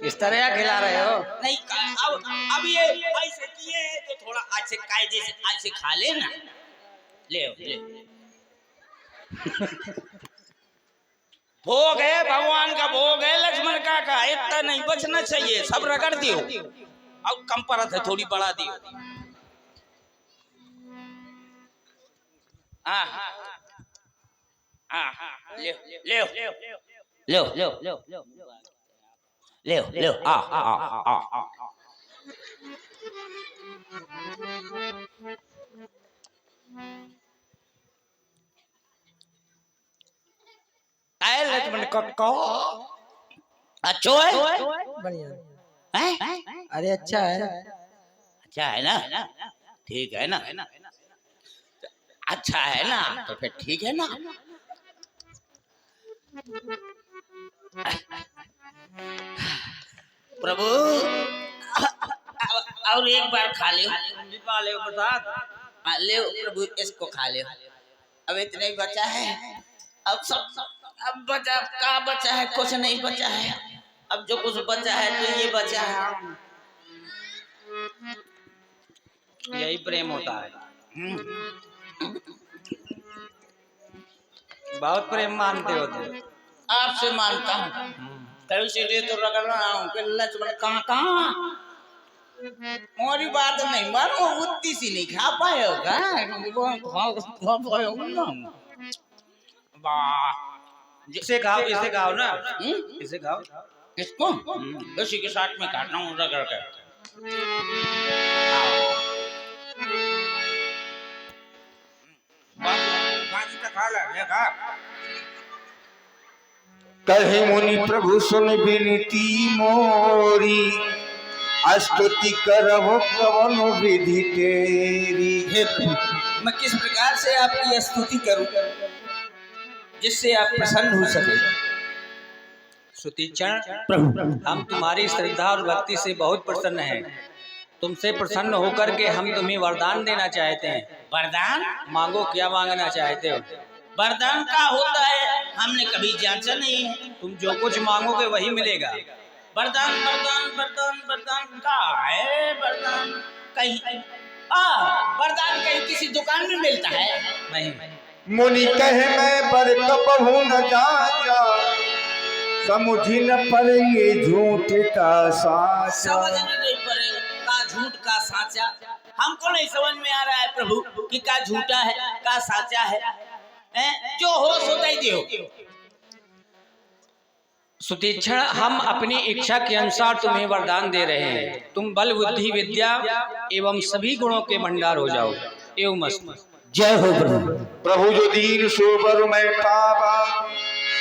इस तरह खिला रहे हो? नहीं अब ये ऐसे किए हैं तो थोड़ा अच्छे कायदे से ऐसे खा ले ना। ले भोग है, भगवान का भोग है, लक्ष्मण का इतना नहीं बचना चाहिए, सब रगड़ दियो। अब कम परत है, थोड़ी बढ़ा दियो। हाँ ले ले ले ले ले आ लक्ष्मण का अच्छो है, बढ़िया हैं? अरे अच्छा है, अच्छा है ना, ठीक है ना, अच्छा है ना, तो फिर ठीक है ना। प्रभु और एक बार खा ले प्रसाद, ले प्रभु इसको खा ले। अब इतने ही बचा है, अब सब अब बचा का बचा है, कुछ नहीं बचा है। अब जो कुछ बचा है तो ये बचा है। यही प्रेम होता है। बहुत प्रेम मानते हो तुम। आपसे मानता हूँ, कल से तो रगड़ रहा हूँ कि लक्ष्मण कहाँ मोरी बात नहीं मानो, उतनी सी नहीं खा पाए होगा। इसे खाओ, इसे खाओ ना, इसे खाओ। इसको उसी के साथ में काटना हूँ रगड़ कर। कहे मुनि प्रभु सुन विनती मोरी, स्तुति करहु कवन विधि तेरी। हे प्रभु, मैं किस प्रकार से आपकी स्तुति करूं जिससे आप प्रसन्न हो सके। सुतीक्षण प्रभु, हम तुम्हारी श्रद्धा और भक्ति से बहुत प्रसन्न हैं। तुमसे प्रसन्न होकर के हम तुम्हें वरदान देना चाहते हैं। वरदान? मांगो, क्या मांगना चाहते हो? वरदान का होता है हमने कभी जांचा नहीं है। तुम जो कुछ मांगोगे वही मिलेगा। वरदान वरदान वरदान वरदान का है, वरदान कहीं वरदान कहीं किसी दुकान में मिलता है? नहीं। मुनि कहे मैं बर कबहु न जाचा, समझी न पड़े ये झूठ का साचा। समझ नहीं पड़े का झूठ का साचा। हमको नहीं समझ में आ रहा है प्रभु कि का झूठा है का साचा है। जो हो सो दे दियो। सुतीक्षण, हम अपनी इच्छा के अनुसार तुम्हें वरदान दे रहे हैं। तुम बल बुद्धि विद्या एवं सभी गुणों के भंडार हो जाओ। एवं मस्त। जय हो प्रभु। प्रभु जो दीन सोबर मैं पावा,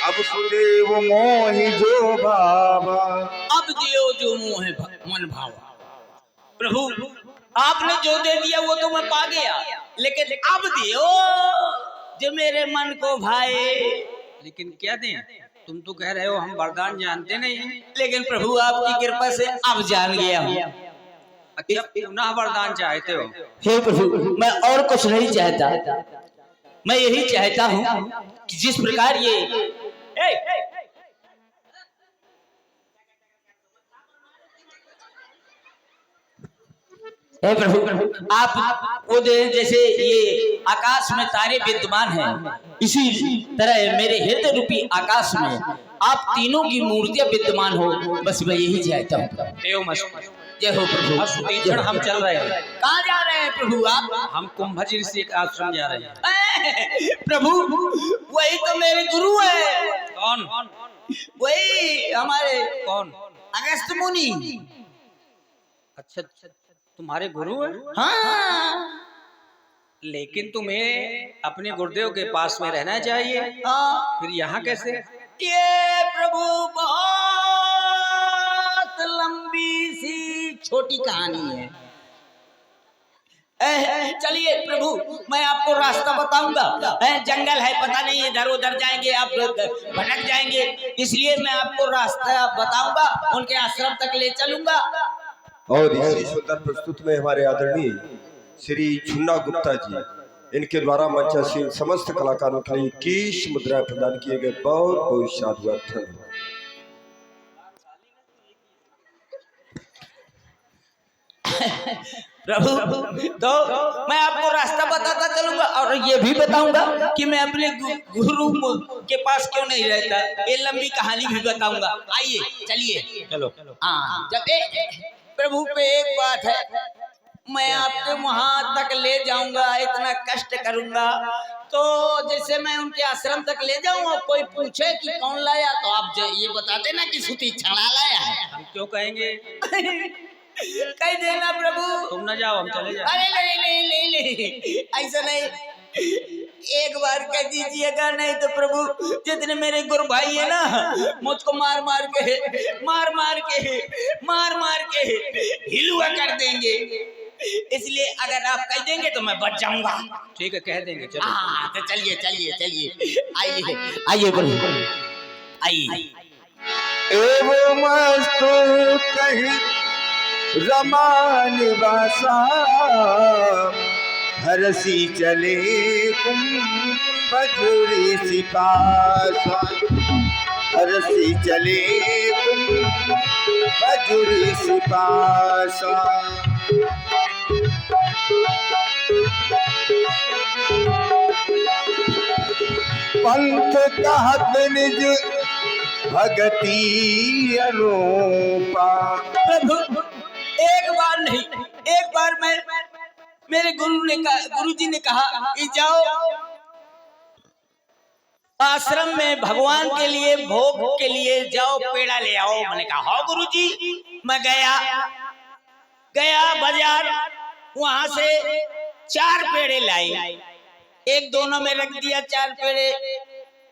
अब सुदेव मोहि जो भावा। अब दियो जो मोह मन भावा। प्रभु आपने जो दे दिया वो तो मैं पा गया, लेकिन अब दियो जो मेरे मन को भाए। लेकिन क्या दें? तुम तो कह रहे हो हम वरदान जानते नहीं हैं। लेकिन प्रभु आपकी कृपा से अब जान गया हूँ। अच्छा, पुनः वरदान चाहते हो? हे प्रभु, मैं और कुछ नहीं चाहता, मैं यही चाहता हूँ कि जिस प्रकार ये हे प्रभु आप वो दे, जैसे ये आकाश में तारे विद्यमान हैं, इसी तरह मेरे हृदय रूपी आकाश में आप तीनों की मूर्तियां विद्यमान हो। बस मैं यही चाहता हूँ। जय हो प्रभु। सुतीक्षण, हम चल रहे हैं। कहाँ जा रहे हैं प्रभु आप? हम कुंभज ऋषि के आश्रम जा रहे हैं। प्रभु वही तो मेरे गुरु है। कौन? वही हमारे कौन? अगस्त मुनि। अच्छा, तुम्हारे गुरु हैं? हाँ। लेकिन तुम्हें अपने गुरुदेव के पास में रहना चाहिए। हाँ। फिर यहाँ कैसे? ये प्रभु बहुत लंबी सी छोटी कहानी है। चलिए प्रभु, मैं आपको रास्ता बताऊंगा। जंगल है, पता नहीं इधर उधर जाएंगे आप, भटक जाएंगे, इसलिए मैं आपको रास्ता बताऊंगा, उनके आश्रम तक ले चलूंगा। और इसी सुंदर प्रस्तुत में हमारे आदरणीय श्री छुन्ना गुप्ता जी, इनके द्वारा मंचासीन समस्त कलाकारों के लिए 21 मुद्राएं प्रदान किए गए। बहुत बहुत साधुवाद। प्रभु तो मैं आपको रास्ता बताता चलूंगा और ये भी बताऊंगा कि मैं अपने गुरु के पास क्यों नहीं रहता। ये लंबी कहानी भी बताऊंगा। आइए चलिए चलो। हाँ जब प्रभु पे एक बात है, मैं आपके वहां तक ले जाऊंगा, इतना कष्ट करूंगा। तो जैसे मैं उनके आश्रम तक ले जाऊं और कोई पूछे कि कौन लाया, तो आप ये बता देना कि सूती छड़ा लाया है। हम क्यों कहेंगे? कह देना प्रभु। तुम न जाओ, हम चले जाओ। अरे नहीं नहीं नहीं नहीं, ऐसा नहीं, एक बार कह दीजिएगा, नहीं तो प्रभु जितने मेरे गुरु भाई है ना, मुझको मार मार के हिलुआ कर देंगे। इसलिए अगर आप कह देंगे तो मैं बच जाऊंगा। ठीक है, कह देंगे। चलो। हाँ तो चलिए चलिए चलिए, आइए आइए प्रभु आइए। एवं मस्तु कही रमान वासा, हरसी चले कुंभजूरी सिपासा, हरसी चले कुंभजूरी सिपासा। पंथ कहत निज भगति अनूपा। प्रभु एक बार नहीं, एक बार मैं मेरे गुरु जी ने कहा कि जाओ आश्रम में भगवान के लिए भोग के लिए जाओ, पेड़ा ले आओ। मैंने कहा हाँ गुरु जी। मैं गया बाजार, वहां से 4 पेड़े लाई, एक दोनों में रख दिया। 4 पेड़े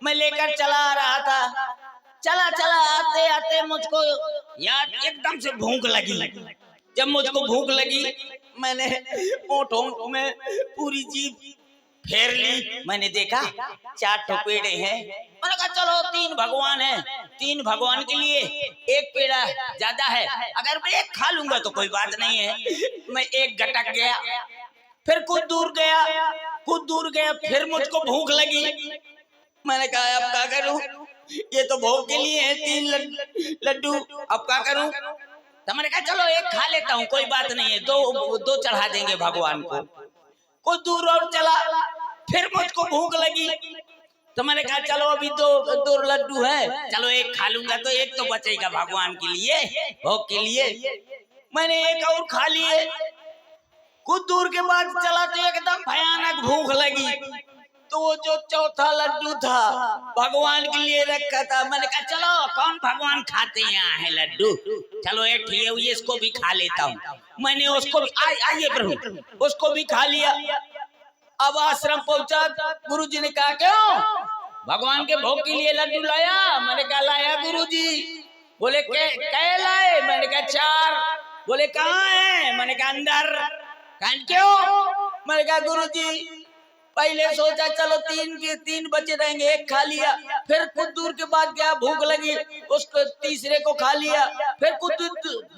मैं लेकर चला आ रहा था। चला आते आते मुझको यार एकदम से भूख लगी। जब मुझको भूख लगी, मैंने होठों में पूरी जीभ फेर ली। मैंने देखा 4 पेड़े हैं। मैंने कहा चलो 3 भगवान हैं, 3 भगवान के लिए एक पेड़ा ज्यादा है, अगर मैं एक खा लूंगा तो कोई बात नहीं है। मैं एक गटक गया, फिर कुछ दूर गया, फिर मुझको भूख लगी। मैंने कहा अब क्या करूं, ये तो भोग के लिए है 3 लड्डू, अब क्या करूं। तो मैंने कहा चलो एक खा लेता हूँ, कोई बात नहीं है, दो चढ़ा देंगे भगवान को। कुछ दूर और चला, फिर मुझको भूख लगी, तो मैंने कहा चलो अभी 2 लड्डू है, चलो एक खा लूंगा तो एक तो बचेगा भगवान के लिए, भोग के लिए। मैंने एक और खा लिए। कुछ दूर के बाद चला तो एकदम भयानक भूख लगी, तो वो जो 4था लड्डू था भगवान के लिए रखा था। मैंने कहा चलो कौन भगवान खाते यहाँ है लड्डू, चलो एक ठीक है इसको भी खा लेता हूँ। मैंने उसको भी आइए प्रभु, उसको भी खा लिया। अब आश्रम पहुंचा, गुरुजी ने कहा क्यों भगवान के भोग के लिए लड्डू लाया? मैंने कहा लाया गुरुजी। बोले क्या लाए? मैंने कहा 4। बोले कहाँ है? मैंने कहा अंदर। क्यों? मैंने कहा गुरुजी पहले सोचा चलो 3 बचे रहेंगे, एक खा लिया, फिर कुछ दूर के बाद गया, भूख लगी, उसको तीसरे को खा लिया, फिर कुछ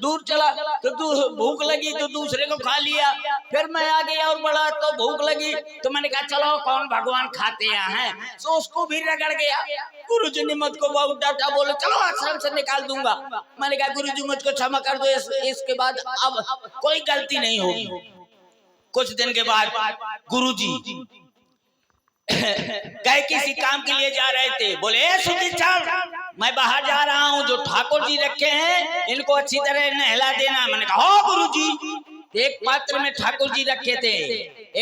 दूर चला तो भूख लगी तो दूसरे को खा लिया, फिर मैं आ गया और बड़ा तो भूख लगी, तो मैंने कहा चलो कौन भगवान खाते हैं, तो उसको भी रगड़ गया। गुरुजी ने मुझको बहुत डांटा, बोले चलो आश्रम से निकाल दूंगा। मैंने कहा गुरुजी मुझको क्षमा कर दो, इसके बाद अब कोई गलती नहीं होगी। कुछ दिन के बाद गुरुजी गए किसी काम के लिए जा रहे थे। बोले मैं बाहर जा रहा हूँ, जो ठाकुर जी रखे हैं इनको अच्छी तरह नहला देना। मैंने कहा हो गुरुजी। एक पात्र में ठाकुर जी रखे थे,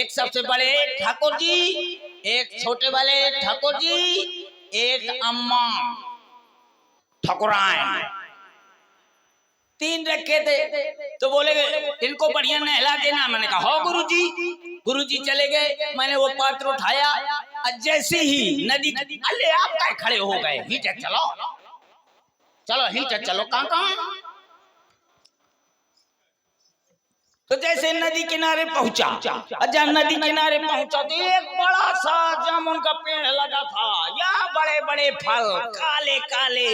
एक सबसे बड़े ठाकुर जी, एक छोटे वाले ठाकुर जी, एक अम्मा ठाकुराइन, 3 रखे थे। तो बोले इनको बढ़िया नहला देना। मैंने कहा हो गुरुजी। गुरुजी चले गए, मैंने वो पात्र उठाया, जैसे ही नदी, अरे आप क्या खड़े हो गए, हीटर चलो चलो हीटर चलो, कहाँ तो जैसे नदी किनारे पहुंचा, जब नदी किनारे पहुंचा तो एक बड़ा सा जामुन का पेड़ लगा था, या बड़े बड़े फल काले काले।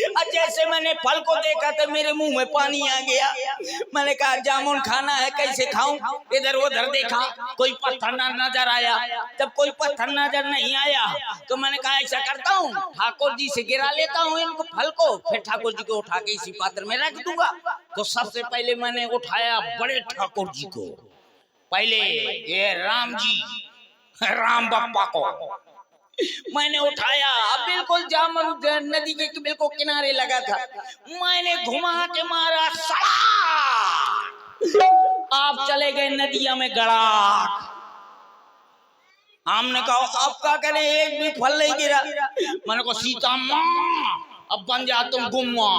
और जैसे मैंने फल को देखा तो मेरे मुंह में पानी आ गया। मैंने कहा जामुन खाना है, कैसे खाऊं? इधर उधर देखा, कोई पत्थर नजर आया। जब कोई पत्थर नजर नहीं आया तो मैंने कहा ऐसा करता हूँ, ठाकुर जी से गिरा लेता हूँ इनको फल को, फिर ठाकुर जी को उठा के इसी पात्र में रख दूंगा। तो सबसे पहले मैंने उठाया बड़े ठाकुर जी को, पहले ये राम जी, राम बप्पा को मैंने उठाया। अब बिल्कुल जाम नदी के बिल्कुल किनारे लगा था, मैंने घुमा के मारा सड़ा, आप चले गए नदिया में गड़ा। हमने कहा अब क्या करें, एक भी फल नहीं गिरा। मैंने कहा सीता अम्मा अब बन जा तुम गुम्मा।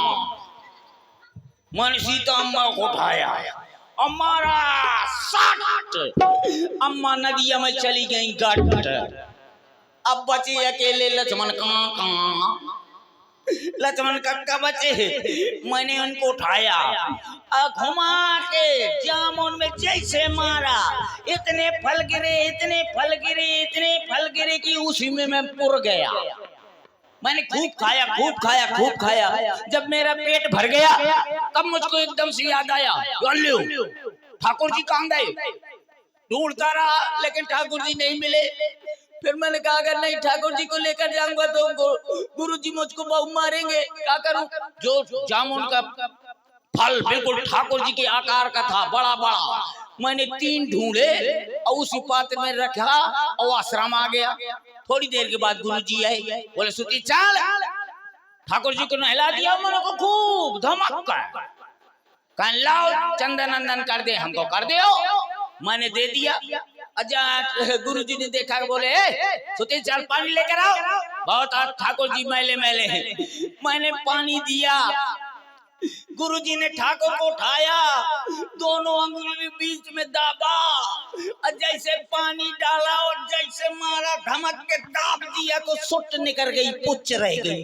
मैंने सीता अम्मा को उठाया, अम्मारा सट, अम्मा नदिया में चली गई गट। अब बचे अकेले लक्ष्मण का, लक्ष्मण कक्का बचे। मैंने उनको उठाया, घुमा के जामुन में जैसे मारा, इतने फल गिरे, इतने फल गिरे, इतने फल गिरे कि उसी में मैं पुर गया। मैंने खूब खाया, खूब खाया, खूब खाया। जब मेरा पेट भर गया तब मुझको एकदम से याद आया, ठाकुर जी कहाँ गए? ढूंढता रहा लेकिन ठाकुर जी नहीं मिले। फिर मैंने कहा अगर नहीं ठाकुर जी को लेकर जाऊंगा तो गुरु जी मुझको बहुत मारेंगे, क्या करूं? जो जामुन का फल बिल्कुल ठाकुर जी के आकार का था, बड़ा बड़ा, मैंने 3 ढूंढे और उसी पात्र में रखा और आश्रम आ गया। थोड़ी देर के बाद गुरु जी आए, बोले सुती चल। ठाकुर जी को नहला दिया, मैंने को खूब धमक कर लाओ चंदन नंदन कर दे, हमको कर दे। मैंने दे दिया। अच्छा गुरु जी ने देखा, बोले सुती चल पानी लेकर आओ, बहुत आज ठाकुर जी मैले मैले हैं। मैंने पानी दिया, गुरुजी ने ठाकुर को उठाया, दोनों अंगुली बीच में दाबा और जैसे पानी डाला और जैसे मारा, धमक के दाब दिया तो सुट निकल गई, पुच्छ रह गई।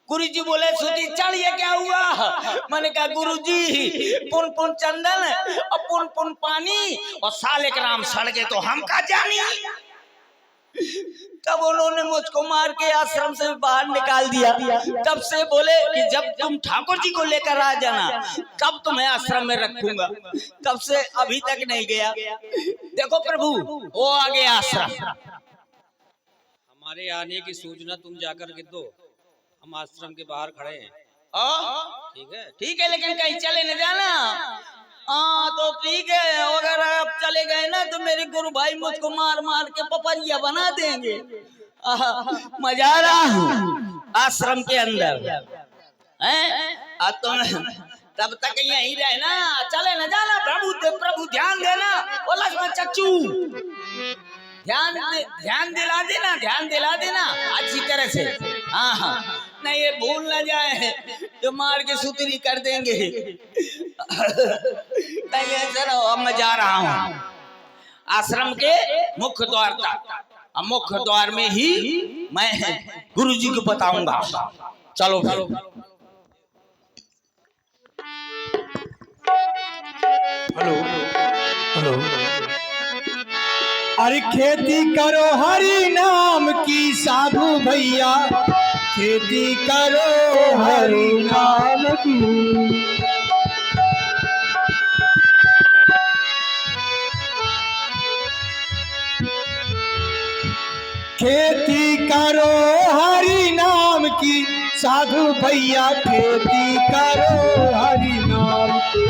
गुरुजी बोले सुधी चढ़, ये क्या हुआ? मैंने कहा गुरुजी पुन पुन चंदन और पुन पुन पानी और साले के नाम सड़ गए तो हम का जानी। तब उन्होंने मुझको मार के आश्रम से बाहर निकाल दिया। तब से बोले कि जब तुम ठाकुर जी को लेकर आ जाना तब तुम्हें आश्रम में रखूंगा। तब से अभी तक नहीं गया। देखो प्रभु वो आ गया आश्रम। हमारे आने की सूचना तुम जाकर के दो, हम आश्रम के बाहर खड़े हैं। ठीक है लेकिन कहीं चले न जाना। हाँ तो ठीक है, अगर आप चले गए ना तो मेरे गुरु भाई मुझको मार मार के पपरिया बना देंगे। मजा आ रहा हूँ आश्रम के अंदर है। तुम तब तक यहीं रहना, चले न जाना। प्रभु ध्यान देना। ओ लक्ष्मण चच्चू ध्यान दिला देना अच्छी तरह से। हाँ नहीं ये भूल न जाए जो मार के सुतरी कर देंगे। नहीं चलो अब मैं जा रहा हूँ आश्रम के मुख्य द्वार तक। मुख्य द्वार में ही मैं गुरु जी को बताऊंगा। चलो हेलो अरे खेती करो हरि नाम की साधु भैया, खेती करो हरि नाम की। खेती करो हरि नाम की साधु भैया, खेती करो हरि नाम की।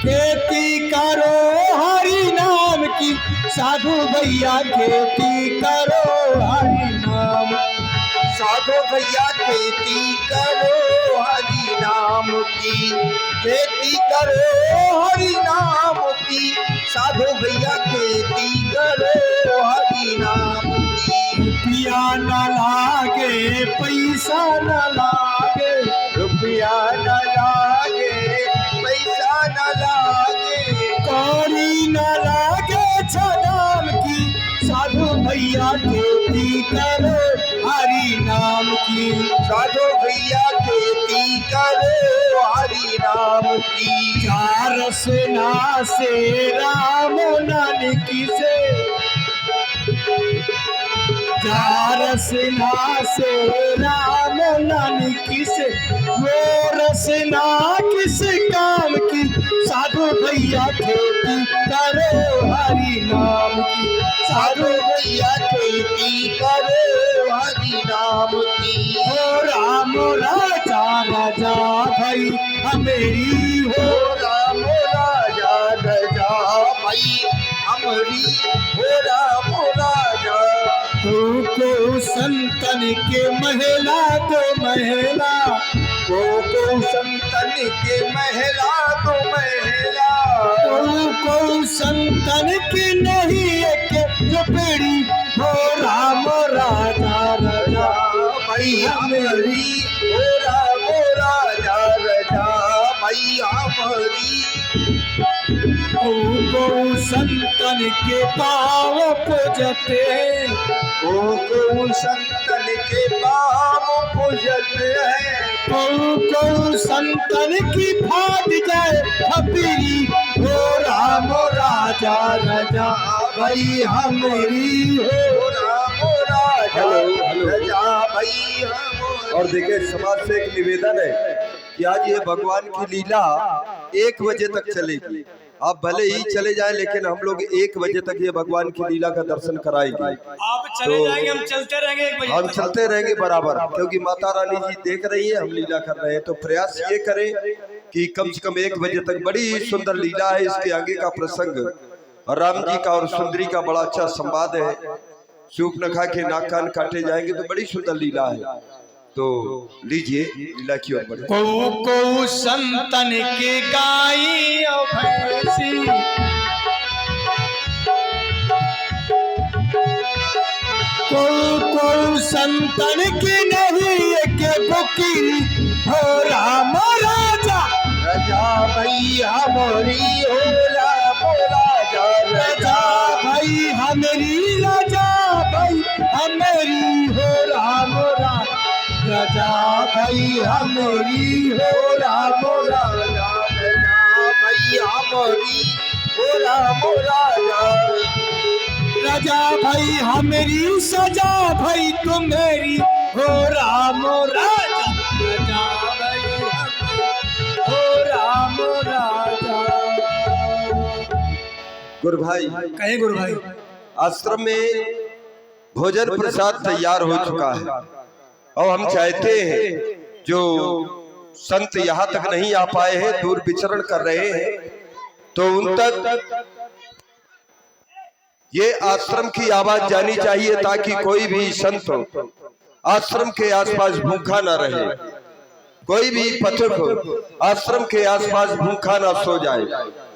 खेती करो हरि नाम की साधु भैया, खेती करो हरि नाम। साधु भैया खेती करो हरि नाम की, खेती करो हरि नाम की। साधु भैया खेती करो हरि नाम की। रुपया न लागे पैसा न लागे, रुपया न लागे पैसा न लागे, कौड़ी न लागे छदाम की। साधु भैया खेती करो हरि नाम की। साधु भैया खेती करो हरि नाम की। चार सेना से राम नानकी से, चार सेना से राम नानकी से, वो रसना किस काम की। साधु भैया खेती करे हरि नाम की, साधु भैया खेती करे हरि नाम की। हो राम राजा राजा भाई हमेरी, हो राम राजा राजा भाई हमारी, हो राम राजा। को संतन के महिला तो महिला, को संतन के महिला तो महिला, को संतन की नहीं एक जो पेड़ी। हो राम राजा राजा भाई हमारी, हो राम राजा राजा भाई हमारी। को संतन के पाँव पूजते, को संतन के पाँव पूजते हैं, को संतन की फाट जाए हबीरी। हो राम राजा राजा भाई हमारी, हो राम राजा राजा भाई हमारी। और देखिए समाज से एक निवेदन है कि आज ये भगवान की लीला 1 बजे तक चलेगी। आप भले ही चले जाएं लेकिन हम लोग 1 बजे तक ये भगवान की लीला का दर्शन कराएंगे। आप चले जाएंगे, हम चलते रहेंगे 1 बजे हम तक। चलते रहेंगे बराबर, क्योंकि माता रानी जी देख रही है हम लीला कर रहे हैं। तो प्रयास ये करें कि कम से कम 1 बजे तक। बड़ी सुंदर लीला है, इसके आगे का प्रसंग राम जी का और सुंदरी का बड़ा अच्छा संवाद है। सूर्पनखा के नाक कान काटे जाएंगे तो बड़ी सुंदर लीला है। तो लीजिए लीला की ओर बढ़े। को संतन के गाई और भैंसी, को संतन की नहीं के बुकी। हो राम राजा राजा भाई हमारी, हो राम राजा राजा भाई हमारी, राजा भाई हमारी। हो राम राजा भाई हमारी, हो राम राजा राजा भाई हमारी, हो राम राजा राजा भाई हमारी, सजा भाई तुम्हारी। हो राम राजा राजा भाई हमारी, हो राम राजा। गुरु भाई कहे गुरु भाई, आश्रम में भोजन प्रसाद तैयार हो चुका है और हम चाहते हैं जो संत यहाँ तक नहीं आ पाए हैं, दूर विचरण कर रहे हैं, तो उन तक ये आश्रम की आवाज जानी चाहिए ताकि कोई भी संत आश्रम के आसपास भूखा ना रहे, कोई भी पथिक आश्रम के आसपास भूखा ना सो जाए।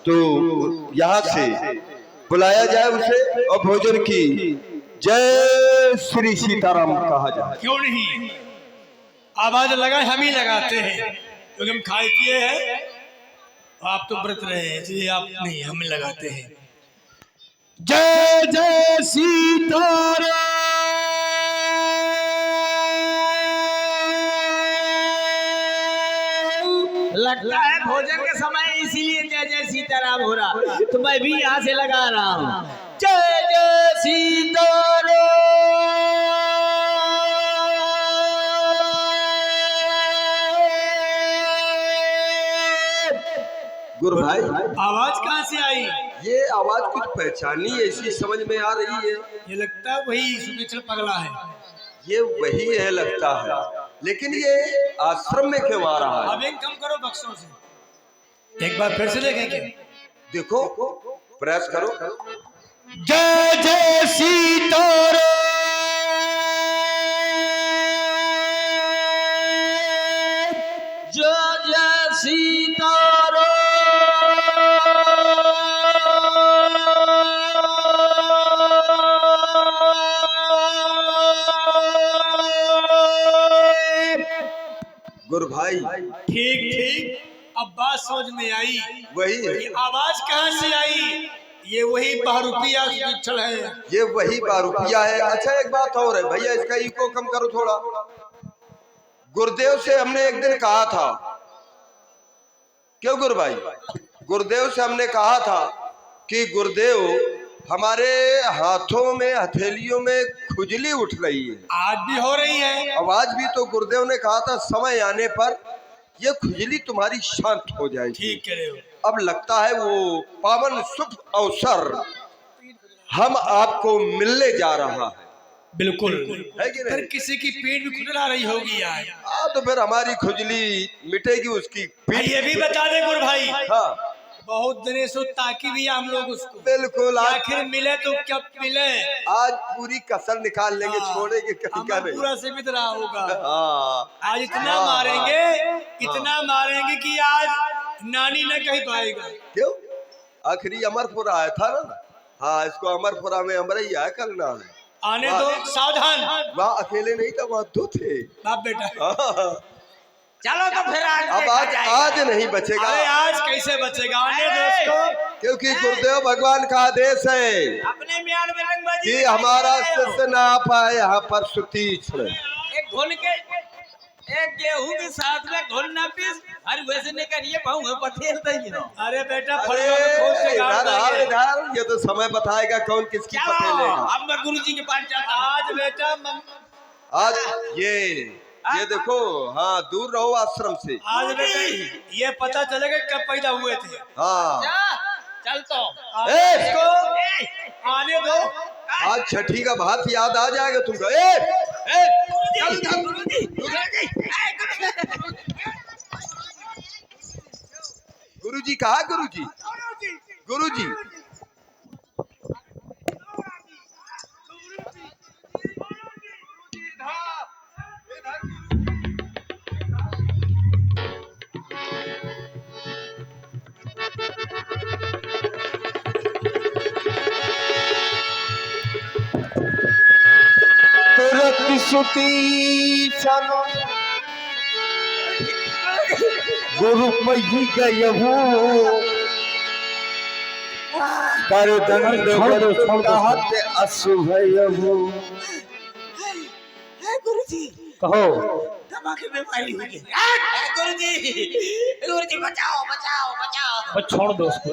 तो यहाँ से बुलाया जाए उसे और भोजन की जय श्री सीताराम कहा जाए। क्यों नहीं, आवाज लगाए हम ही लगाते हैं, क्योंकि हम खाए पिए हैं। आप तो व्रत रहे हैं इसलिए आप नहीं, हम लगाते हैं। जय जय सीताराम। लगता है भोजन के समय इसीलिए जय जय सीताराम हो रहा, तो मैं भी यहाँ से लगा रहा हूँ जय जय सीताराम। गुरु भाई आवाज कहाँ से आई? ये आवाज कुछ पहचानी ऐसी समझ में आ रही है। ये लगता है वही सुनेश्वर पगला है। ये वही है लगता है, लेकिन ये आश्रम में क्यों आ रहा है? अब एक कम करो बक्सों से, एक बार फिर से देखें क्या? देखो प्रयास करो। जय जय सीताराम। जय जय सीताराम। गुरु भाई ठीक ठीक, अब बात समझ में आई। वही है, ये आवाज कहाँ से आई? ये वही बहरूपिया सुनीश्वर है। ये वही बारूपिया है। अच्छा एक बात और है भैया, इसका इको कम करो थोड़ा। गुरुदेव से हमने एक दिन कहा था, क्यों गुरु भाई, गुरुदेव से हमने कहा था कि गुरुदेव हमारे हाथों में हथेलियों में खुजली उठ रही है। आज भी हो रही है। आवाज भी तो गुरुदेव ने कहा था समय आने पर ये खुजली तुम्हारी शांत हो जाएगी। ठीक कह रहे हो। अब लगता है वो पावन शुभ अवसर हम आपको मिलने जा रहा है। बिल्कुल है कि फिर नहीं? किसी की पीठ भी खुजला रही होगी आज। तो फिर हमारी खुजली मिटेगी, उसकी पीठ। ये भी बता दे गुरु भाई, हाँ बहुत दिनों से ताकि भी हम लोग उसको, बिल्कुल। आज आखिर मिले तो कब मिले। आज पूरी कसर निकाल लेंगे, छोड़ेंगे कहीं का नहीं। पूरा से बित रहा होगा। हाँ आज इतना मारेंगे, इतना मारेंगे कि आज नानी न कह पाएगा। क्यों? आखिरी अमरपुरा आया था ना। हाँ, इसको अमरपुरा में अमरैया करना है। आने दो, सावधान। वहाँ अकेले नहीं था, वहाँ दो थे। बाप बेटा हाँ। चलो तो फिर आज अब आज नहीं बचेगा। अरे आज कैसे बचेगा, आने दो उसको। क्योंकि गुरुदेव भगवान का आदेश है अपने म्यान में रंगबाजी कि हमारा शिष्य ना आ पाए यहाँ पर सुतीक्ष्ण। एक घुन के एक गेहूं के साथ में घुन ना पीस, अरे वैसे नहीं करिए भाऊ में पथेल दइयो। अरे बेटा अरे फलियों में खोद से गाड़ इधर आ, देंगे। इधर, ये तो समय बताएगा कौन किसकी चलो पतेलेगा। अब मैं गुरुजी के पास जाता हूं। आज बेटा आज ये देखो, हाँ दूर रहो आश्रम से। आज बेटा ये पता चलेगा कब पैदा हुए थे। हाँ चल तो ए! इसको आने दो। आज छठी का भात याद आ जाएगा तुमको। गुरुजी कहा? गुरुजी गुरुजी सुती चलो गुरु पही गयहू कर दंड कहत अशुभयहू। गुरुजी कहो दमा की बीमारी हुई है। गुरुजी बचाओ बचाओ बचाओ। बस छोड़ दो उसको।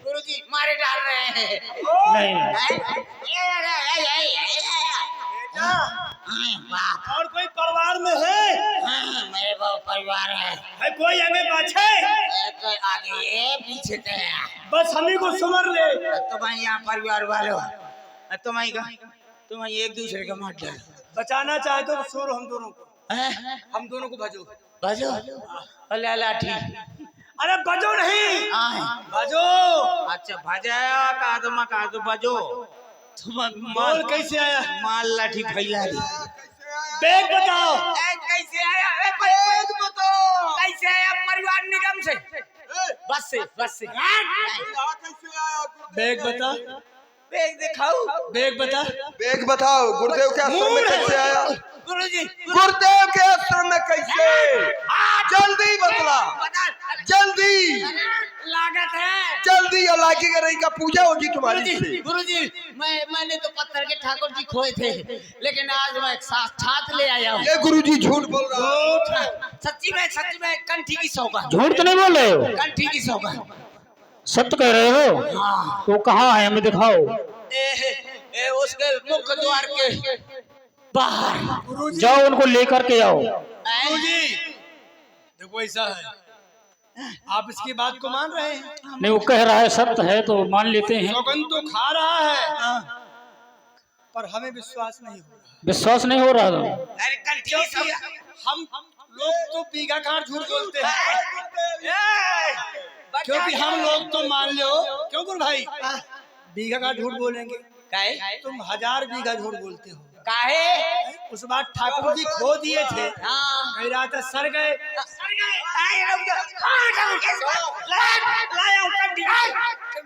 गुरुजी मारे डाल रहे हैं। नहीं और कोई परिवार में है? मेरे बहुत परिवार है। कोई आगे पाछे? तो आगे ये पीछे थे। बस हम ही को समझ ले। तुम्हारे यहाँ परिवार वालों तुम एक दूसरे का मार डालो। बचाना चाहे तो छोड़ो हम दोनों को, हम दोनों को भजो। बजो अल्लाह लाठी। अरे बजो नहीं, भजो। अच्छा भजाया का तो बजो। तुम बोल कैसे आया? माल लाठी फैला दी। बैग बताओ। कैसे आया? बैग बताओ कैसे आया? परिवार निगम से, बस से बैग बता। बैग दिखाओ। बैग बता। बेग बताओ, गुरुदेव के आश्रम में कैसे आया? गुरुजी गुरुदेव के आश्रम में कैसे? जल्दी बतला, जल्दी लागत है। जल्दी। और लागी का रही का पूजा होगी तुम्हारी से। गुरुजी मैंने तो पत्थर के ठाकुर जी खोए थे, लेकिन आज मैं एक साथ ले आया हूँ। ये गुरुजी झूठ बोल रहा है। सच्ची में कंठी की सौगात। झूठ तो नहीं बोल रहे हो, कंठी की सौगात। सत्य कह रहे हो। हाँ। तो कहाँ है, हमें दिखाओ। उसके मुख्य द्वार के बाहर। जाओ उनको लेकर के आओ। गुरुजी देखो ऐसा है, आप इसकी बात को मान रहे हैं? नहीं, वो कह रहा है सत्य है तो मान लेते हैं। सौगंध तो खा रहा है, पर हमें विश्वास नहीं हो रहा। विश्वास नहीं हो रहा था। अरे कंठी की सौगात। हम लोग तो बीघा खाट झूठ बोलते हैं, क्योंकि हम लोग तो मान लो। क्यों गुरु भाई? बीघा का झूठ बोलेंगे? काहे? तुम 1000 बीघा झूठ बोलते हो। काहे? उस बार ठाकुर जी खो दिए थे। हाँ। कह रहा था सर गए।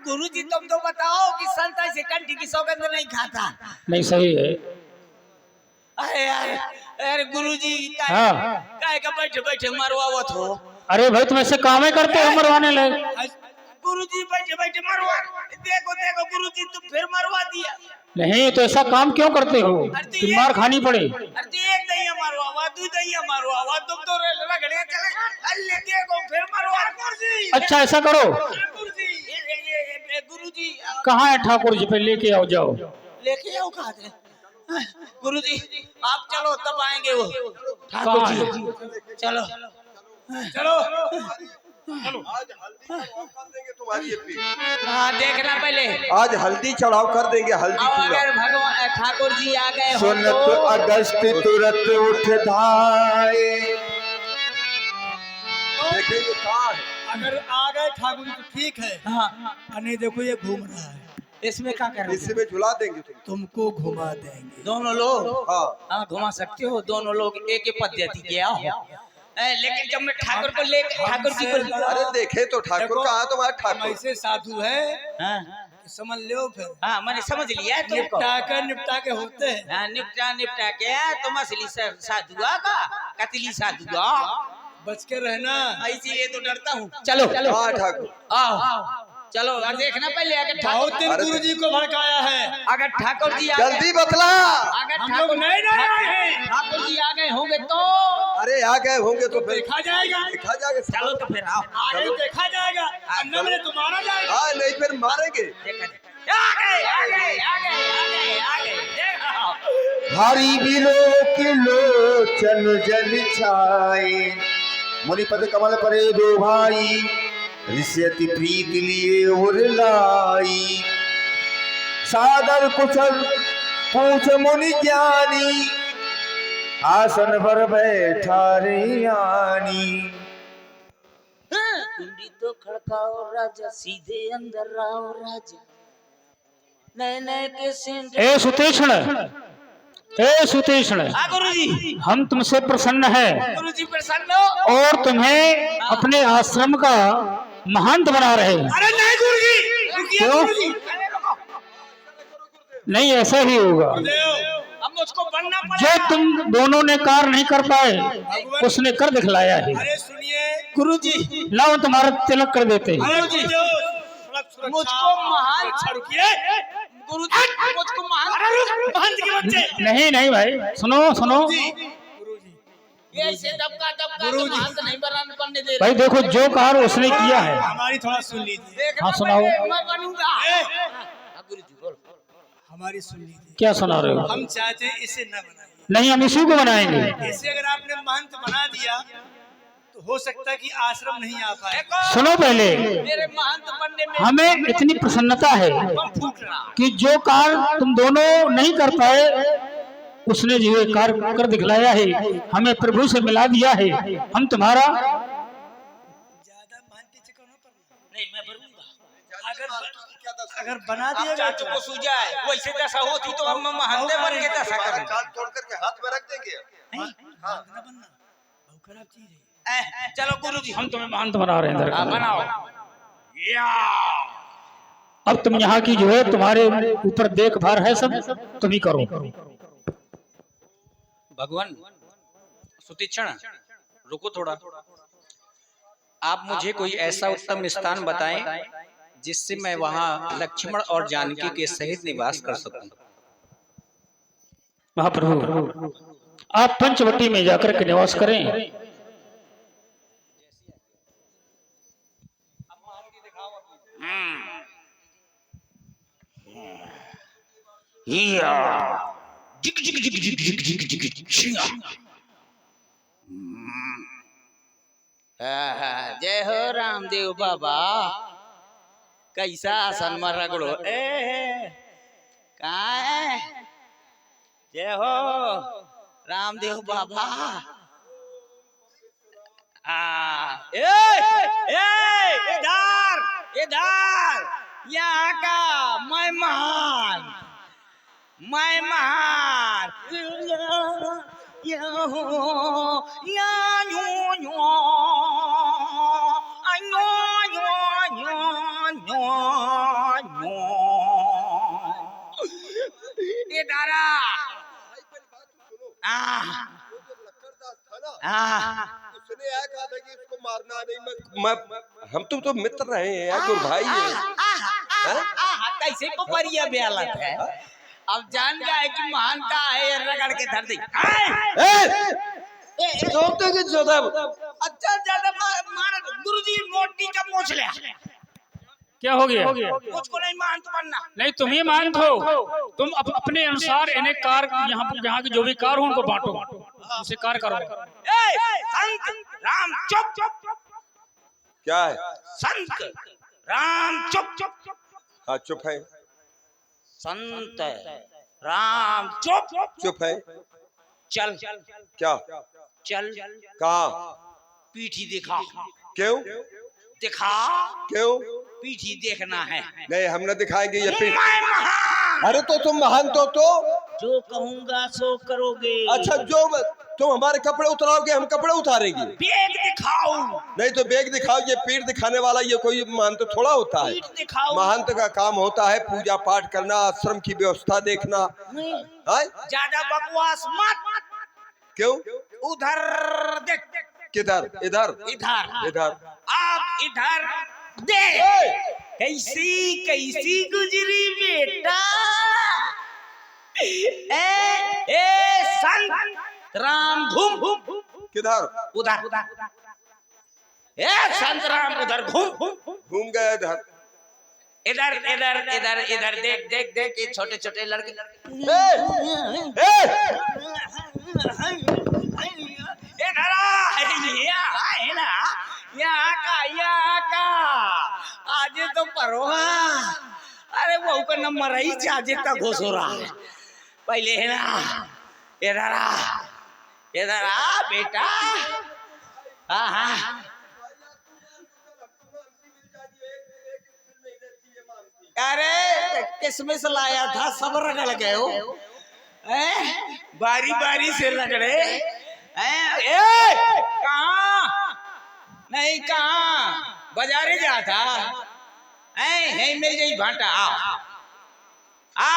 गुरुजी तुम तो बताओ कि संत ऐसे कंठी की सौगंध नहीं खाता। नहीं सही है। अरे यार, अरे गुरुजी हाँ। काहे का बैठे बैठे मरवावत हो। अरे भाई तुम ऐसे काम ही करते हो, मरवाने लगे। गुरुजी बैठे बैठे मरवा। देखो गुरुजी तुम फिर मरवा दिया। नहीं तो ऐसा काम क्यों करते हो, तुम मार खानी पड़े। अरे एक दैया मरवा, दो दैया मरवा, तुम तो रगड़े चले। अल्ले देखो फिर मरवा। गुरुजी अच्छा ऐसा करो, गुरुजी कहाँ है ठाकुर जी, पे लेके आओ। जाओ लेके आओ। कहा थे गुरुजी? आप चलो तब आएंगे वो ठाकुर कहाँ जी। चलो चलो आज हल्दी चढ़ाव कर देंगे तुम्हारी अपनी। हाँ देखना पहले। आज हल्दी चढ़ाव कर देंगे, हल्दी और पूरा। अगर भगवान ठाकुर जी आ गए हो सुनत तो अगस्त तुरत उठ धाए। देखेंगे कहाँ है। अगर आ गए ठाकुर जी तो ठीक है, हाँ और नहीं देखो ये घूम रहा है, इसमें क्या कर इसमें झुला देंगे तुम। तुमको घुमा देंगे। दोनों लोग हाँ हाँ घुमा सकते हो, दोनों लोग एक ही पद्धति के आओ। लेकिन जब मैं ठाकुर को ले ठाकुर जी को अरे देखे तो ठाकुर कहाँ, तुम्हारा हम ठाकुर। ऐसे साधु है हाँ कि समझ लो फिर हाँ मैंने समझ लिया है तुमको। निपटा के होते हैं। हाँ निपटा के तुम असली साधुआ का कतली साधुआ, बच के रहना। इसीलिए तो डरता हूँ। चलो हाँ ठाकुर। आओ चलो और देखना पहले अगर बहुत दिन अरे गुरु जी को भड़काया है। अगर ठाकुर जी आ गए, जल्दी बतला। अगर हम लोग नहीं डर रहे हैं। ठाकुर जी आ गए होंगे तो अरे आ गए होंगे तो फिर देखा जाएगा, देखा जाएगा। चलो तो फिर आओ। आगे देखा जाएगा, अन्ना में तो मारा जाएगा। हाँ नहीं फिर मारेंगे। आ गए देखो। हरि बिलो के लोचन जल छाए, मुनिपद कमल परे दो भाई, ऋष्यति प्रीत लिए उर लाई। सादर कुशल पूछ मुनि ज्ञानी, आसन पर बैठा रे आनी। कुंडी तो खड़काओ राजा, सीधे अंदर आओ राजा, नए नए के सेंट। ए सुतीक्ष्ण, ए सुतीक्ष्ण, गुरुजी हम तुमसे प्रसन्न है गुरुजी प्रसन्न हो। और तुम्हें अपने आश्रम का महंत बना रहे हैं। अरे नहीं गुरु जी, रुकिए क्यों? गुरु जी। नहीं ऐसा ही होगा। अब मुझको बनना जो पड़ेगा। तुम दोनों ने कार्य नहीं कर पाए उसने कर दिखलाया है। अरे सुनिए गुरुजी लाओ तुम्हारा तिलक कर देते हैं। अरे जी मुझको महान रुकिए। गुरुजी मुझको महान महंत के बच्चे नहीं नहीं भाई सुनो सुनो, गुरु जी ये ऐसे दबका तो महान नहीं बनने दे रहे। भाई देखो जो कार्य उसने किया है। हमारी थोड़ा सुन लीजिए। देखना हाँ, सुनाओ। पहले मैं बनूंगा। ए, गुरुजी बोलो। हमारी सुन लीजिए। क्या सुना रहे हो? हम चाहते हैं इसे न बनाइए। नहीं हम इसी को बनाएंगे। इसे अगर आपने महंत बना दिया तो हो सकता है कि आश्रम नहीं आ पाए। सुनो पहले, मेरे महंत बनने में हमें इतनी प्रसन्नता है बम फूट रहा। कि जो कार्य तुम दोनों नहीं कर पाए उसने जो ये कार्य कर दिखलाया है, हमें प्रभु से मिला दिया है। हम तुम्हारा ज्यादा महंती चक्कर न पड़ना। नहीं मैं बनूंगा। अगर बना दिया चाचू को सूझा है वैसे दशा होती तो हम महंते बन के दशा करेंगे। कान तोड़ करके हाथ में रख देंगे। न बनना बहुत खराब चीज है। चलो गुरुजी हम तुम्हें महंत बना रहे हैं। हाँ, बनाओ। अब तुम यहाँ की जो है तुम्हारे ऊपर देखभाल है सब तुम ही करो। भगवान सुतीक्षण रुको थोड़ा। आप मुझे कोई ऐसा उत्तम स्थान बताएं जिससे मैं वहां लक्ष्मण और जानकी के सहित निवास कर सकूं। महाप्रभु आप पंचवटी में जाकर के निवास करें। जय हो रामदेव बाबा। कैसा आसन में रगड़ो कहाँ है? जय हो रामदेव बाबा। इधर इधर यहाँ का मैं महान उसने यह कहा था कि इसको मारना नहीं। मैं हम तो मित्र रहे हैं यार, तो भाई है। कैसे को परिया बेलत है। अब जान गए कि महानता है रगड़ के धर दी। अच्छा ज्यादा मार गुरुजी मोटी का पूछ ले। क्या हो गया? मुझको नहीं मानत बनना। नहीं तुम ही मानत हो। तुम अपने अनुसार इन्हें कार्य यहाँ के जो भी कार्य हो उनको बांटो, उनसे कार्य करो। संत राम चुप। क्या है? संत राम चुप चुप चुप हाँ चुप है। संत राम चुप चुप है। चल क्या? चल कहाँ? पीठी दिखा। क्यों? दिखा। क्यों? पीठी देखना है। नहीं हम न दिखाएंगे ये पीठ। मैं महान। अरे तो तुम महान तो जो कहूंगा सो करोगे। अच्छा जो तुम हमारे कपड़े उतराओगे हम कपड़े उतारेंगे। बेग दिखाओ। नहीं तो बेग दिखाओ। ये पीठ दिखाने वाला ये कोई महंत थोड़ा होता है। पीठ दिखाओ। महंत का काम होता है पूजा पाठ करना, आश्रम की व्यवस्था देखना। हाँ? ज्यादा बकवास मत। क्यों? उधर देख। किधर? इधर? इधर इधर? आप इधर देख। कैसी कैसी गुजरी बेटा। ए संत राम घूम। किधर? उधर। ए संत राम उधर घूम। घूम गए इधर। इधर इधर इधर इधर देख देख देख ये छोटे छोटे लड़के। इधर यहाँ का आज तो परोहा। अरे वो का नंबर ही चार्जे तक घोष हो रहा है। पहले है ना इधर आ बेटा। हाँ हाँ अरे किसमिस लाया था सब रगड़ गए हो। बारी बारी से रगड़े। कहाँ नहीं कहाँ बाजारे जा था। है मेरी यही भाटा।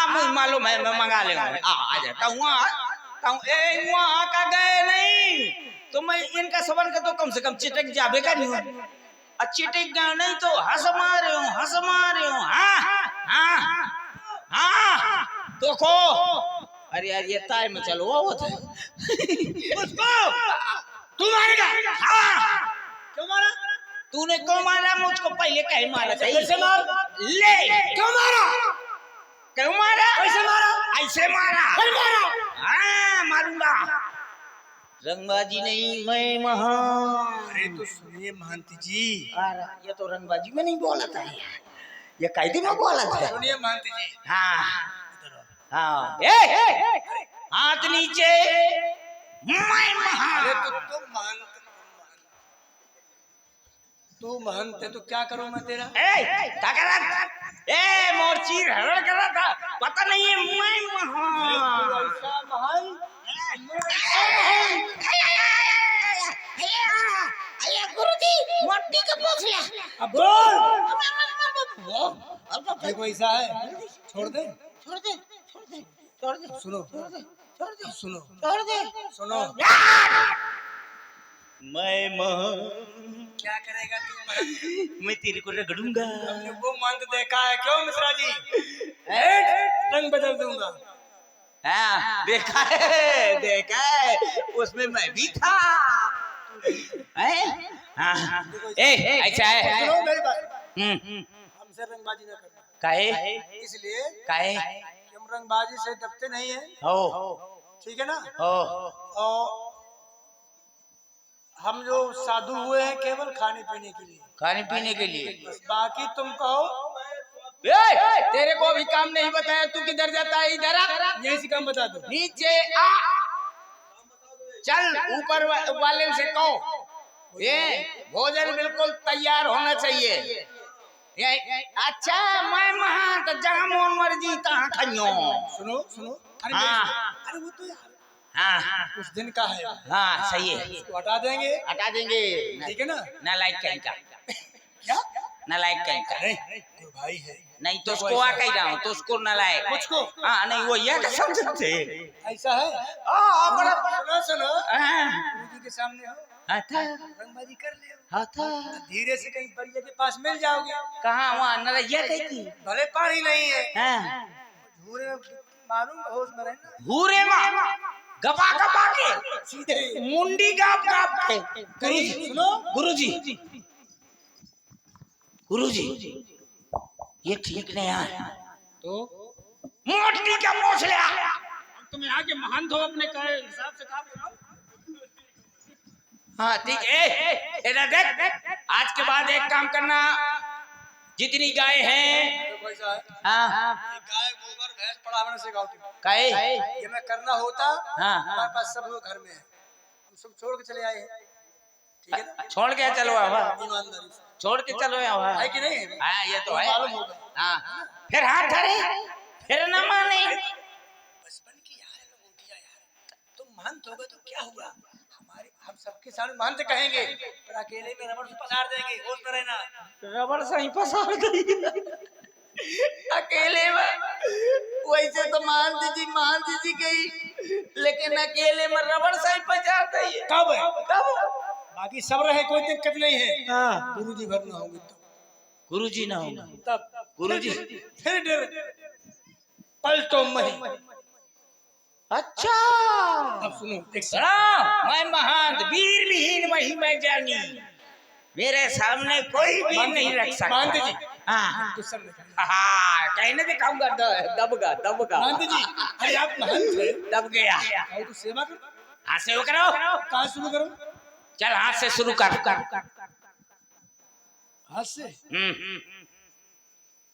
मुझे मालूम है मैं मंगा लेगा। आ जाता हूँ वहाँ का गए नहीं तो मैं इनका सबर का तो कम से कम चिटक जाबे का नहीं। चिटक गया नहीं तो हंस मारे हूँ। हाँ देखो। अरे यार ये ताय में चलो वो उसको तू मारेगा। क्यों मारा? तूने क्यों मारा? मुझको पहले कहीं मारा था। कैसे मार? ले क्यों मारा? क्यों मारा? कैसे मारा? ऐसे मारा। हाँ मारूंगा। रंगबाजी नहीं मैं महान। अरे तो सुनिए महंत जी। ये तो रंगबाजी में नहीं बोला था ये कायदे में बोला था। सुनिए महंत जी। हाँ हाँ हाथ नीचे। मैं महान। अरे तो तू महंत है तो क्या करूं मैं तेरा? क्या कर रहा था? मोर्ची हरण कर रहा था। पता नहीं है मैं महान। ऐसा महान गुरुजी मोटी का पोछला। अब बोल। देखो ऐसा है छोड़ दे। सुनो मैं महान। क्या करेगा तू? मैं तेरे को रगड़ूंगा। हमने वो मंत्र देखा है। क्यों मिश्रा जी? रंग बदल दूंगा। हाँ देखा है उसमें मैं भी था। हाँ ऐसा है। सुनो मेरी बात। हमसे रंगबाजी न करना। काहे? इसलिए काहे? कि हम रंगबाजी से दबते नहीं है। हो ठीक है ना? हो और हम जो साधु हुए हैं केवल खाने पीने के लिए। खाने पीने के लिए। बस बाकी तुम कहो। तेरे को अभी काम नहीं बताया तू किधर जाता है? इधर आ। यही से काम बता दो। नीचे आ। चल ऊपर वाले से कहो ये भोजन बिल्कुल तैयार होना चाहिए। अच्छा मैं महान तो जहाँ मोन मर्जी तहाँ खाइयो। सुनो अरे हाँ वो तो यार हाँ कुछ दिन का है। हाँ सही है। इसको हटा देंगे। हटा देंगे। ठीक है ना? नालायक कहीं का। क्या? नालायक कहीं का। कोई भाई है नहीं तो उसको आ कही रहा हूँ तो उसको नालायक। मुझको? हाँ नहीं वो ये समझते। ऐसा है। बड़ा सुनो हाँ गुरुजी के सामने हो था रंगबाजी कर ले। हाँ था। धीरे से कहीं बढ़िया के पास मिल जाओगे। कहाँ वहाँ नरैया कही थी। भले पानी नहीं है। हाँ धूरे मालूम होश में रहना। भूरे माँ गपा गपा के सीधे मुंडी गाप गाप के। सुनो गुरुजी ये ठीक नहीं है तो मोटी का पोछ लिया। तुम यहाँ के महान हो अपने हिसाब से काम करो। हाँ ठीक है। इधर देख आज के बाद एक काम करना, जितनी गाय हैं, देखो ऐसा है, हाँ गाय गोबर भैंस पढ़ाने से गाँव काहे, ये मैं करना होता, हाँ हमारे पास सब लोग घर में है, हम सब छोड़ के चले आए हैं, ठीक है ना, छोड़ के चलो आवा, ईमानदारी से, छोड़ के चलो आवा, है कि नहीं? हाँ ये तो है, मालूम होगा। हाँ फिर हाथ धरे, फिर न माने, बचपन की यार है गोटियां यार, तुम मानते होगे तो क्या हुआ, हमारे हम सबके सामने मानते कहेंगे, पर अकेले में रबड़ से पसार देंगे, होश में रहना। रबड़ से ही फंसा गई अकेले में, वैसे तो मान दीजिए गई, लेकिन अकेले में रबड़ से ही फंसा गई। कब कब? बाकी सब रहे, कोई दिक्कत नहीं है, गुरुजी भर ना होंगे तो गुरुजी ना होगा तब गुरुजी, फिर डर पलटो मही। अच्छा अब सुनो एक सुनो, मैं महंत वीर विहीन वही मैं जानी, मेरे सामने कोई भी नहीं रख सकता। मानते जी, हाँ तो सब निकल। हाँ कहने दिखाऊंगा, दबगा दबगा, मानते जी, अरे आप महंत है, दब गया। आओ तो सेवा करो, हाथ से वो करो, कहाँ शुरू करो, चल हाथ से शुरू कर। हाथ से,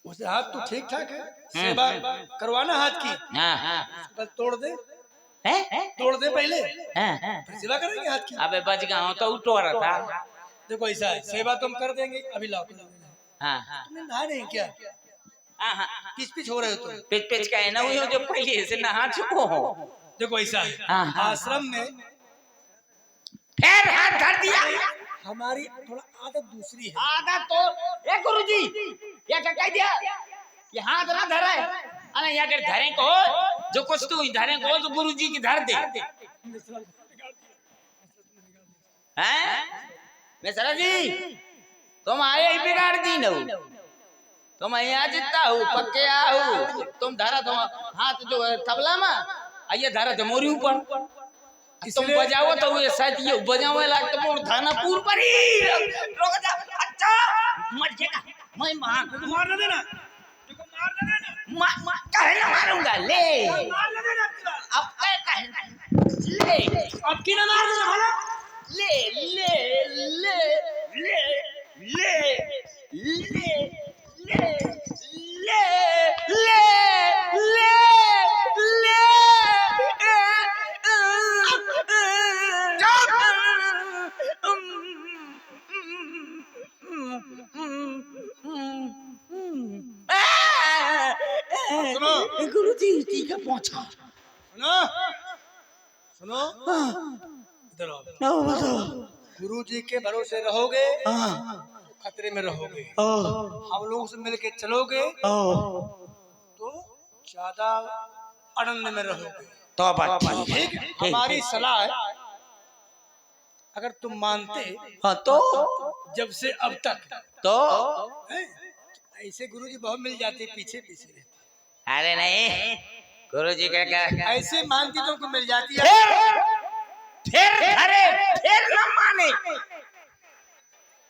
उसे हाथ तो ठीक ठाक है, सेवा करवाना हाथ की, हाँ बस तोड़ दे, हैं? तोड़ दे पहले, हैं? फिर सेवा करेंगे हाथ की। अबे बच गया हूँ तो उठो रहा था। देखो ऐसा है, सेवा तो हम कर देंगे, अभी लाओ कर देंगे। हाँ तुमने नहा नहीं क्या, हाँ, किस पिछ हो रहे हो तुम? पिच पिच का है ना, वो जो पहले से नहा चुको हो। देखो ऐसा है, हाँ। आश्रम में फिर हाथ धर दिया, हमारी थोड़ा आदत दूसरी है। आधा तो ये गुरुजी ये क्या कह दिया, ये हाथ ना धरे, अरे यहाँ के धरे को जो कुछ तू धरे को जो गुरुजी की धर दे, हैं? मिश्रा जी तुम आए ही बिगाड़ दी न, तुम यहाँ जितना हो पक्के आओ, तुम धरा तुम हाथ जो तबला में आइए धरा थे मोरी ऊपर, तुम बजाओ तो ये शायद ये बजावे लाग तो थाना पूर पर ही रोक जा। अच्छा मर जाएगा, मैं मार मार ना देना, देखो मार ना देना, कहे ना मारूंगा, ले मार ना देना, अब कहे ले, अब की ना मार देना भला, ले ले ले ले ले ले ले ले ले ले सुनो गुरुजी ठीक है पहुंचा, सुनो सुनो, इधर आओ। गुरु जी के भरोसे रहोगे खतरे में रहोगे, हम लोगों से मिलके चलोगे तो ज्यादा आनंद में रहोगे। तो बात ठीक ठीक है? हमारी सलाह है, अगर तुम मानते हाँ तो जब से अब तक तो हैं, ऐसे गुरु जी बहुत मिल जाते पीछे पीछे रहते, अरे नहीं गुरुजी का क्या, ऐसे मानती तुमको मिल जाती है, फिर अरे फिर न माने,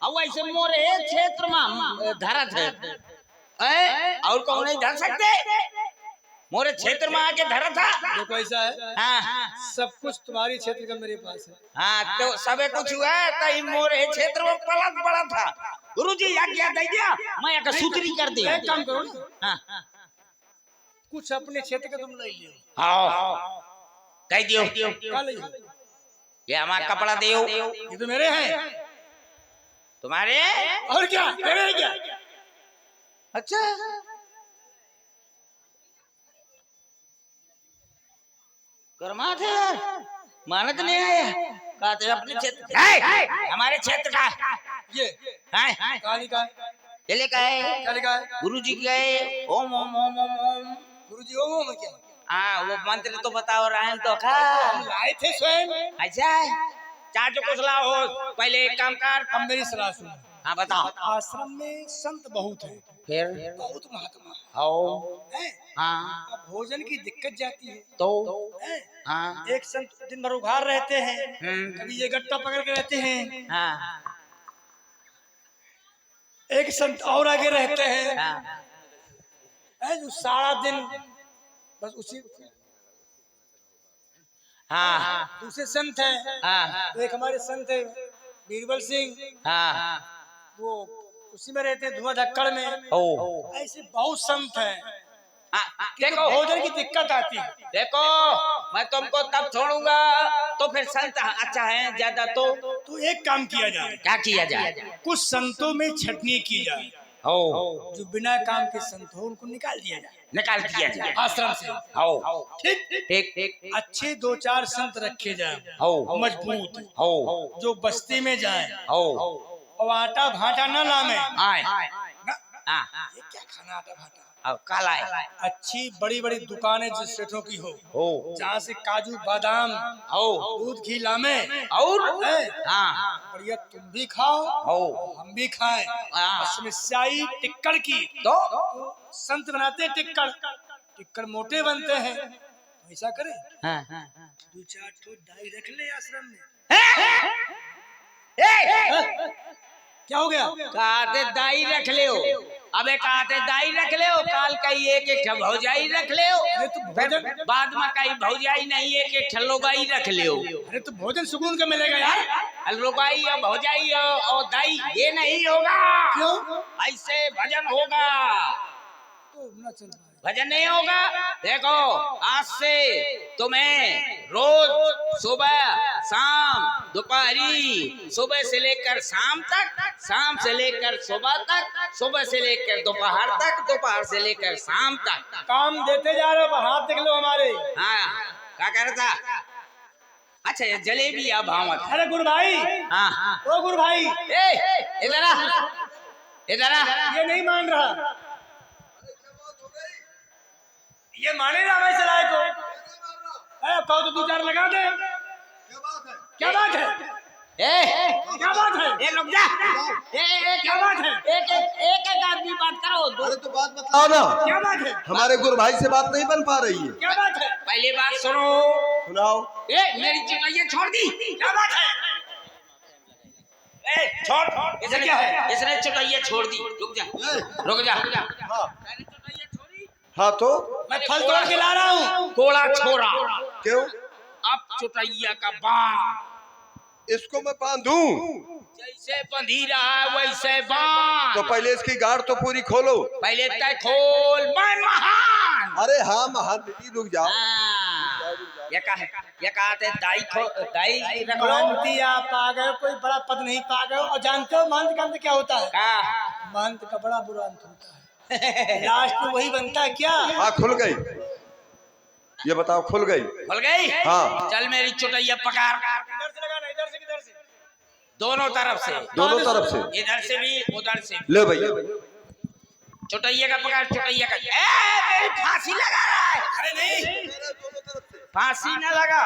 अब ऐसे मोरे क्षेत्र में धरा थे और कौन नहीं धर सकते, मोरे क्षेत्र में आके धरा था। देखो ऐसा है, हाँ सब कुछ तुम्हारी क्षेत्र का मेरे पास है, हाँ तो सबे कुछ हुआ है, तो मोरे क्षेत्र में पलट पड़ा था, गुरुजी आज्ञा दे दिया, मैं आके सूत्री कर दिया। एक काम करो ना, हाँ कुछ अपने क्षेत्र का तुम ले लियो, हाँ कह दियो, क्या ले लियो? ये हमारा कपड़ा दियो, ये तो मेरे हैं, तुम्हारे और क्या मेरे हैं क्या? अच्छा कर्मा थे यार, मानत नहीं आया, कहते अपने क्षेत्र हमारे क्षेत्र का ये है, कहाँ लिखा है? ये लिखा है क्या लिखा है? गुरुजी गए ओम ओम ओम ओम ओम, गुरु जी ओम ओम क्या हाँ वो मंत्र तो बताओ रायन तो खा, लाए थे स्वयं? अच्छा चाचो कुछ लाओ, पहले एक काम कर, अब मेरी सलाह सुनो, हाँ बताओ, आश्रम में संत बहुत है, फिर बहुत महात्मा आओ, है, हाँ अब भोजन की दिक्कत जाती है, तो है? हाँ एक संत दिन भर उघार रहते हैं, कभी ये गट्टा पकड़ के रहते हैं, हाँ एक संत और आगे रहते हैं, हाँ है जो सारा दिन बस उसी, हाँ दूसरे संत है, हाँ एक हमारे संत है बीरबल सिंह, हाँ वो उसी में रहते हैं धुआं धक्कड़ में। ओ ऐसे बहुत संत हैं, देखो भोजन की दिक्कत आती है। देखो, मैं तुमको तब छोड़ूंगा तो फिर संत अच्छा है ज्यादा तो एक काम किया जाए, क्या किया जाए? कुछ संतों में छटनी की जाए, हो जो बिना काम के संत हो उनको निकाल दिया जाए निकाल दिया जाए। आश्रम से। हो ठीक, ठीक ठीक अच्छे 2-4 संत रखे जाए, हो मजबूत, हो जो बस्ती में जाए हो और आटा भाटा ना लामे। आए ना, हाँ ये क्या खाना आटा भाटा। अब काला है अच्छी बड़ी बड़ी दुकानें जिस सेठों की हो, हो जहाँ से काजू बादाम हो दूध घी लामे, और है? हाँ बढ़िया तुम भी खाओ हो हम भी खाएं। हाँ। समस्याई टिक्कड़ की, तो संत बनाते हैं टिक्कड़, टिक्कड़ मोटे बनते हैं, तो ऐसा करें हाँ 2-4 ठो डाई रख ले आश्रम में। क्या हो गया? कहते दाई रख ले हो, अबे कहते दाई रख ले हो, काल कई एक एक भौजाई रख ले हो, फिर बाद में कई भौजाई नहीं एक एक लोगाई रख ले हो। अरे तो भोजन सुकून का मिलेगा यार। लोगाई और भौजाई और दाई ये नहीं होगा। क्यों? ऐसे भजन होगा, तो ना चल पाए। भजन नहीं होगा। देखो आज से तुम्हें रोज सुबह शाम दोपहरी, सुबह से लेकर शाम तक, शाम से लेकर सुबह तक, सुबह से लेकर दोपहर तक, दोपहर से लेकर शाम तक काम देते जा रहे हो, हाथ देख लो हमारे। हाँ क्या कह रहा था? अच्छा ये जलेबी या भावत? अरे गुरु भाई, हाँ ओ गुरु भाई, इधर आ, इधर आ। ये नहीं मान रहा, ये माने ना हमें चलाए को। कहो तो 2-4 लगा दे। क्या बात है? क्या बात है? ए रुक जा, क्या बात है? एक आदमी बात करो। अरे तो बात बताओ ना, क्या बात है? हमारे गुरु भाई से बात नहीं बन पा रही है। क्या बात है? पहली बात सुनो। सुनाओ। मेरी चुटैया छोड़ दी। क्या बात है? छोड़, इसने क्या है? इसने चुटैया छोड़ दी। रुक जा, रुक जा। हाँ मैंने चुटैया छोड़ी, हाँ तो मैं फल तोड़ के ला रहा हूँ। कोड़ा छोड़ा, क्यों? अब चुटैया का बाण इसको मैं बांधूं? जैसे बंधी रहा है वैसे बाण। तो पहले इसकी गाढ़ तो पूरी खोलो। पहले तय खोल, मैं महान। अरे हाँ महान दीदी रुक जाओ। ये कहते दाई रख लो। महंती आप आ गए, कोई बड़ा पद नहीं पा गए। और जानते हो महंत का अंत क्या होता है? महंत का बड़ा बुरा अंत होता है, लास्ट में वही बनता है। क्या? हाँ खुल गई, ये बताओ खुल गई? खुल गई? हाँ। चल मेरी चुटैया पकार। इधर से लगाना, इधर से किधर से? दोनों तरफ से, दोनों तरफ से। इधर से भी उधर से भी। ले भैया। चुटैया का पकार, चुटैया का। मेरी फांसी लगा रहा है। अरे नहीं, फांसी न लगा।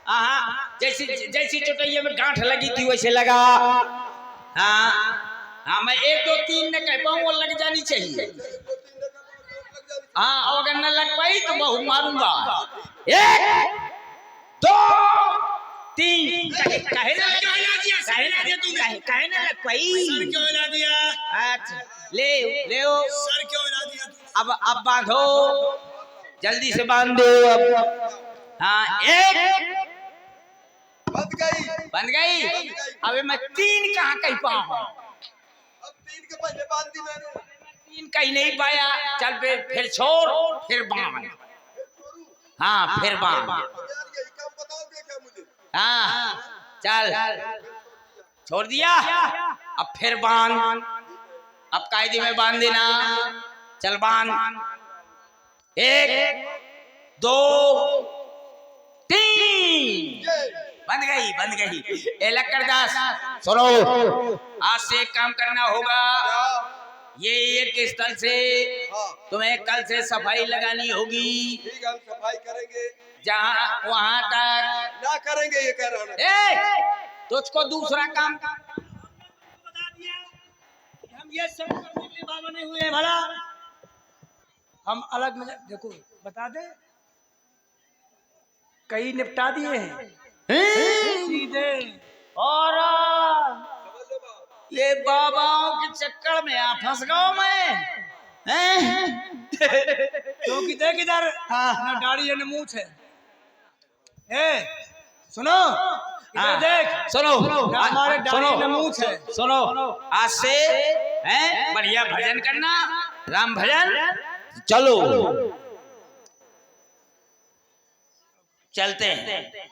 हाँ जैसी चुटैया में गांठ लगी थी वैसे लगा। हाँ मैं 1 2 3 न कह पाऊँ, वो लग जानी चाहिए। हाँ अगर न लग पाई तो बहु मारूंगा। 1 2 3 कहे ना लग पाई। सर क्यों हिला दिया? अच्छा ले सर क्यों हिला दिया तू? अब बांधो, जल्दी से बांध दो अब। हाँ 1 बन गई। अबे मैं 3 कहाँ कह पाऊँ? अब 3 के पहले बांध दी मैंने। 3 कहीं नहीं पाया। चल फिर छोड़, फिर बांध। हाँ फिर बांध। यार यही काम बताओगे क्या मुझे? हाँ चल छोड़ दिया, अब फिर बांध। अब कायदे में बांध देना। चल बांध। 1 2 3 बन गई। ए लक्कड़दास सुनो, आज से एक काम करना होगा। ये एक स्थल से तुम्हें कल से सफाई लगानी होगी। ठीक है, हम सफाई करेंगे। जहाँ वहाँ तक ना करेंगे ये कह रहा हूँ। तुझको दूसरा काम बता दिया कि हम ये सब करने के लिए बाबा नहीं हुए हैं। भला हम अलग में देखो, बता दे, कई निपटा दिए हैं सीधे। और ये बाबाओं के चक्कर में आ फंस गया मैं। क्योंकि देख इधर, ना दाढ़ी है न मूछ है। सुनो हाँ, देख सुनो हमारे सुनो डाली नमूच है। सुनो आज से हैं बढ़िया भजन करना, राम भजन। चलो चलते हैं।